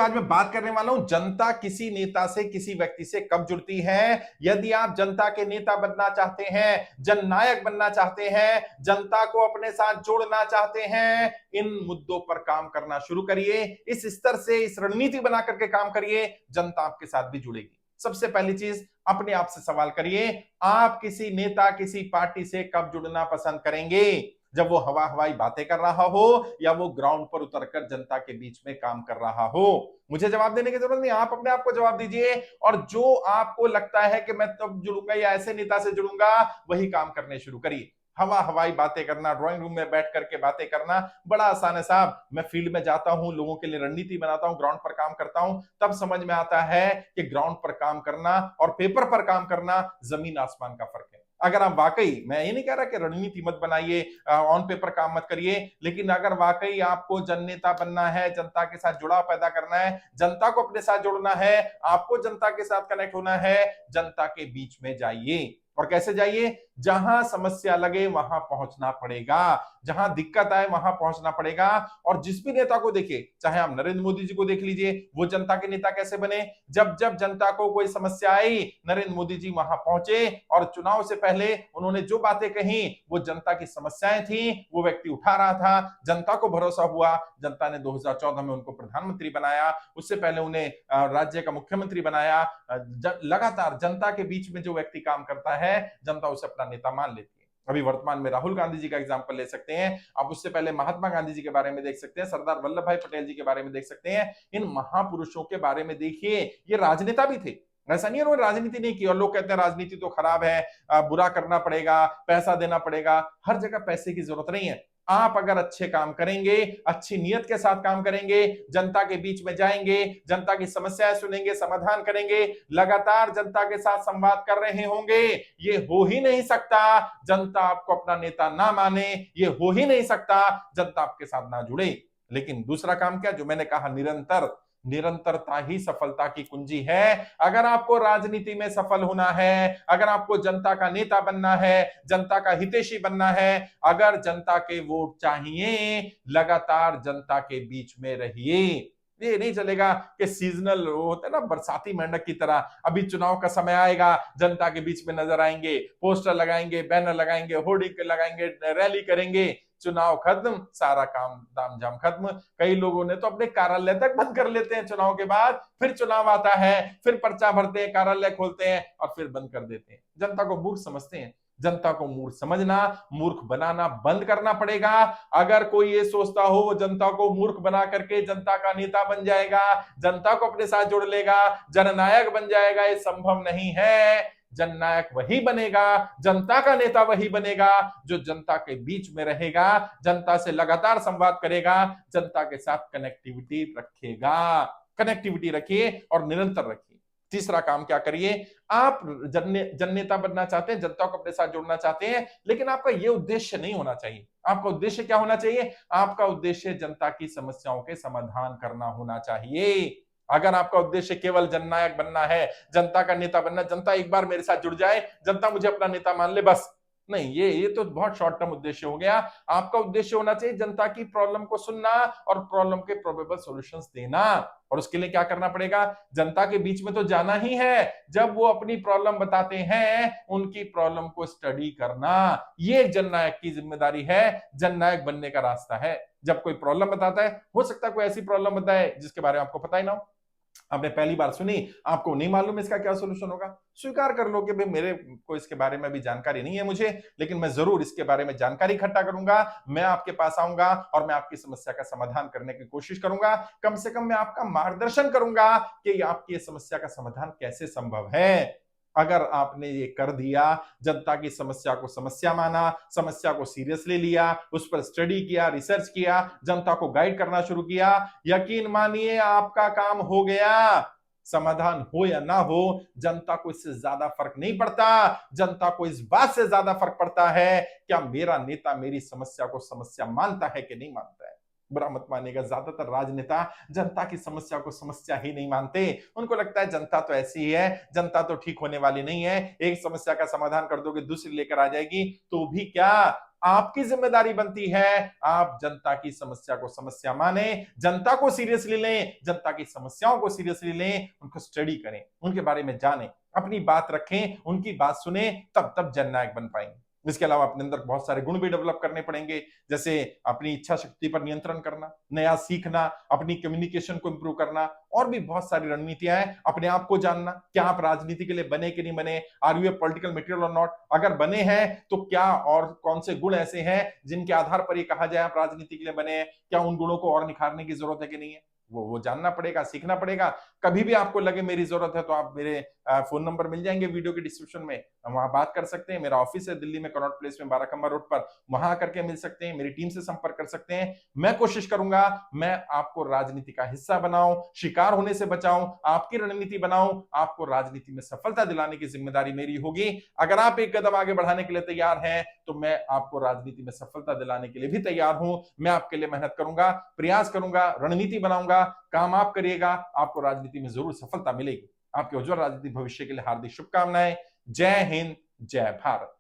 आज मैं बात करने वाला हूं जनता किसी नेता से किसी व्यक्ति से कब जुड़ती है। यदि आप जनता के नेता बनना चाहते हैं, जननायक बनना चाहते हैं, जनता को अपने साथ जोड़ना चाहते हैं, इन मुद्दों पर काम करना शुरू करिए। इस स्तर से इस रणनीति बना करके काम करिए, जनता आपके साथ भी जुड़ेगी। सबसे पहली चीज, अपने आप से सवाल करिए, आप किसी नेता किसी पार्टी से कब जुड़ना पसंद करेंगे? जब वो हवा हवाई बातें कर रहा हो या वो ग्राउंड पर उतरकर जनता के बीच में काम कर रहा हो? मुझे जवाब देने की जरूरत नहीं, आप अपने आप को जवाब दीजिए। और जो आपको लगता है कि मैं तब जुड़ूंगा या ऐसे नेता से जुड़ूंगा, वही काम करने शुरू करिए। हवा हवाई बातें करना, ड्राइंग रूम में बैठ करके बातें करना बड़ा आसान है साहब। मैं फील्ड में जाता हूं, लोगों के लिए रणनीति बनाता हूं, ग्राउंड पर काम करता हूं, तब समझ में आता है कि ग्राउंड पर काम करना और पेपर पर काम करना जमीन आसमान का फर्क है। अगर आप वाकई, मैं ये नहीं कह रहा कि रणनीति मत बनाइए, ऑन पेपर काम मत करिए, लेकिन अगर वाकई आपको जननेता बनना है, जनता के साथ जुड़ाव पैदा करना है, जनता को अपने साथ जोड़ना है, आपको जनता के साथ कनेक्ट होना है, जनता के बीच में जाइए। और कैसे जाइए? जहां समस्या लगे वहां पहुंचना पड़ेगा, जहां दिक्कत आए वहां पहुंचना पड़ेगा। और जिस भी नेता को देखिए, चाहे आप नरेंद्र मोदी जी को देख लीजिए, वो जनता के नेता कैसे बने? जब जब जनता को कोई समस्या आई, नरेंद्र मोदी जी वहां पहुंचे और चुनाव से पहले उन्होंने जो बातें कही वो जनता की समस्याएं थी, वो व्यक्ति उठा रहा था। जनता को भरोसा हुआ, जनता ने 2014 में उनको प्रधानमंत्री बनाया, उससे पहले उन्हें राज्य का मुख्यमंत्री बनाया। लगातार जनता के बीच में जो व्यक्ति काम करता है, जनता उसे अपना नेता मान लेती है। अभी वर्तमान में राहुल गांधी जी का एग्जांपल ले सकते हैं आप, उससे पहले महात्मा गांधी जी के बारे में देख सकते हैं, सरदार वल्लभ भाई पटेल जी के बारे में देख सकते हैं। इन महापुरुषों के बारे में देखिए, ये राजनेता भी थे। ऐसा नहीं है उन्होंने राजनीति नहीं की। और लोग कहते हैं राजनीति तो खराब है, बुरा करना पड़ेगा, पैसा देना पड़ेगा। हर जगह पैसे की जरूरत नहीं है। आप अगर अच्छे काम करेंगे, अच्छी नीयत के साथ काम करेंगे, जनता के बीच में जाएंगे, जनता की समस्याएं सुनेंगे, समाधान करेंगे, लगातार जनता के साथ संवाद कर रहे होंगे, ये हो ही नहीं सकता जनता आपको अपना नेता ना माने, ये हो ही नहीं सकता जनता आपके साथ ना जुड़े। लेकिन दूसरा काम क्या, जो मैंने कहा, निरंतरता ही सफलता की कुंजी है। अगर आपको राजनीति में सफल होना है, अगर आपको जनता का नेता बनना है, जनता का हितैषी बनना है, अगर जनता के वोट चाहिए, लगातार जनता के बीच में रहिए। ये नहीं चलेगा कि सीजनल होता है ना, बरसाती मेंढक की तरह, अभी चुनाव का समय आएगा, जनता के बीच में नजर आएंगे, पोस्टर लगाएंगे, बैनर लगाएंगे, होर्डिंग लगाएंगे, रैली करेंगे, चुनाव खत्म, सारा काम दाम झाम खत्म। कई लोगों ने तो अपने कार्यालय तक बंद कर लेते हैं चुनाव के बाद, फिर चुनाव आता है, फिर पर्चा भरते हैं, कार्यालय खोलते हैं और फिर बंद कर देते हैं। जनता को मूर्ख समझते हैं। जनता को मूर्ख समझना, मूर्ख बनाना बंद करना पड़ेगा। अगर कोई ये सोचता हो वो जनता को मूर्ख बना करके जनता का नेता बन जाएगा, जनता को अपने साथ जोड़ लेगा, जननायक बन जाएगा, ये संभव नहीं है। जननायक वही बनेगा, जनता का नेता वही बनेगा जो जनता के बीच में रहेगा, जनता से लगातार संवाद करेगा, जनता के साथ कनेक्टिविटी रखेगा। कनेक्टिविटी रखिए और निरंतर रखिए। तीसरा काम क्या करिए, आप जननेता बनना चाहते हैं, जनता को अपने साथ जोड़ना चाहते हैं, लेकिन आपका यह उद्देश्य नहीं होना चाहिए। आपका उद्देश्य क्या होना चाहिए? आपका उद्देश्य जनता की समस्याओं के समाधान करना होना चाहिए। अगर आपका उद्देश्य केवल जननायक बनना है, जनता का नेता बनना, जनता एक बार मेरे साथ जुड़ जाए, जनता मुझे अपना नेता मान ले, बस नहीं, ये तो बहुत शॉर्ट टर्म उद्देश्य हो गया। आपका उद्देश्य होना चाहिए जनता की प्रॉब्लम को सुनना और प्रॉब्लम के प्रोबेबल सॉल्यूशंस देना। और उसके लिए क्या करना पड़ेगा? जनता के बीच में तो जाना ही है। जब वो अपनी प्रॉब्लम बताते हैं, उनकी प्रॉब्लम को स्टडी करना, ये जननायक की जिम्मेदारी है, जननायक बनने का रास्ता है। जब कोई प्रॉब्लम बताता है, हो सकता है कोई ऐसी प्रॉब्लम बताए जिसके बारे में आपको पता ही ना हो, आपने पहली बार सुनी, आपको नहीं मालूम इसका क्या सोल्यूशन होगा। स्वीकार कर लो कि भाई मेरे को इसके बारे में भी जानकारी नहीं है मुझे, लेकिन मैं जरूर इसके बारे में जानकारी इकट्ठा करूंगा, मैं आपके पास आऊंगा और मैं आपकी समस्या का समाधान करने की कोशिश करूंगा। कम से कम मैं आपका मार्गदर्शन करूंगा कि आपकी समस्या का समाधान कैसे संभव है। अगर आपने ये कर दिया, जनता की समस्या को समस्या माना, समस्या को सीरियसली लिया, उस पर स्टडी किया, रिसर्च किया, जनता को गाइड करना शुरू किया, यकीन मानिए आपका काम हो गया। समाधान हो या ना हो, जनता को इससे ज्यादा फर्क नहीं पड़ता। जनता को इस बात से ज्यादा फर्क पड़ता है क्या मेरा नेता मेरी समस्या को समस्या मानता है कि नहीं मानता है। बुरा मत मानिएगा, ज्यादातर राजनेता जनता की समस्या को समस्या ही नहीं मानते। उनको लगता है जनता तो ऐसी ही है, जनता तो ठीक होने वाली नहीं है, एक समस्या का समाधान कर दोगे दूसरी लेकर आ जाएगी, तो भी क्या आपकी जिम्मेदारी बनती है आप जनता की समस्या को समस्या माने, जनता को सीरियसली लें, जनता की समस्याओं को सीरियसली लें, उनको स्टडी करें, उनके बारे में जानें, अपनी बात रखें, उनकी बात सुने, तब जननायक बन पाएंगे। इसके अलावा अपने अंदर बहुत सारे गुण भी डेवलप करने पड़ेंगे, जैसे अपनी इच्छा शक्ति पर नियंत्रण करना, नया सीखना, अपनी कम्युनिकेशन को इंप्रूव करना, और भी बहुत सारी रणनीतियां हैं। अपने आप को जानना, क्या आप राजनीति के लिए बने कि नहीं बने, are you a political material और नॉट, अगर बने हैं तो क्या और कौन से गुण ऐसे हैं जिनके आधार पर ये कहा जाए आप राजनीति के लिए बने हैं, क्या उन गुणों को और निखारने की जरूरत है कि नहीं है, वो जानना पड़ेगा, सीखना पड़ेगा। कभी भी आपको लगे मेरी जरूरत है तो आप मेरे फोन नंबर मिल जाएंगे वीडियो के डिस्क्रिप्शन में, हम वहां बात कर सकते हैं। मेरा ऑफिस है दिल्ली में कनॉट प्लेस में 12 खंबा रोड पर, वहां करके मिल सकते हैं, मेरी टीम से संपर्क कर सकते हैं। मैं कोशिश करूंगा मैं आपको राजनीति का हिस्सा बनाऊं, शिकार होने से बचाऊं, आपकी रणनीति बनाऊं, आपको राजनीति में सफलता दिलाने की जिम्मेदारी मेरी होगी। अगर आप एक कदम आगे बढ़ाने के लिए तैयार हैं तो मैं आपको राजनीति में सफलता दिलाने के लिए भी तैयार हूं। मैं आपके लिए मेहनत करूंगा, प्रयास करूंगा, रणनीति बनाऊंगा, काम आप करिएगा, आपको राजनीति में जरूर सफलता मिलेगी। आपके उज्जवल राजनीतिक भविष्य के लिए हार्दिक शुभकामनाएं। जय हिंद, जय भारत।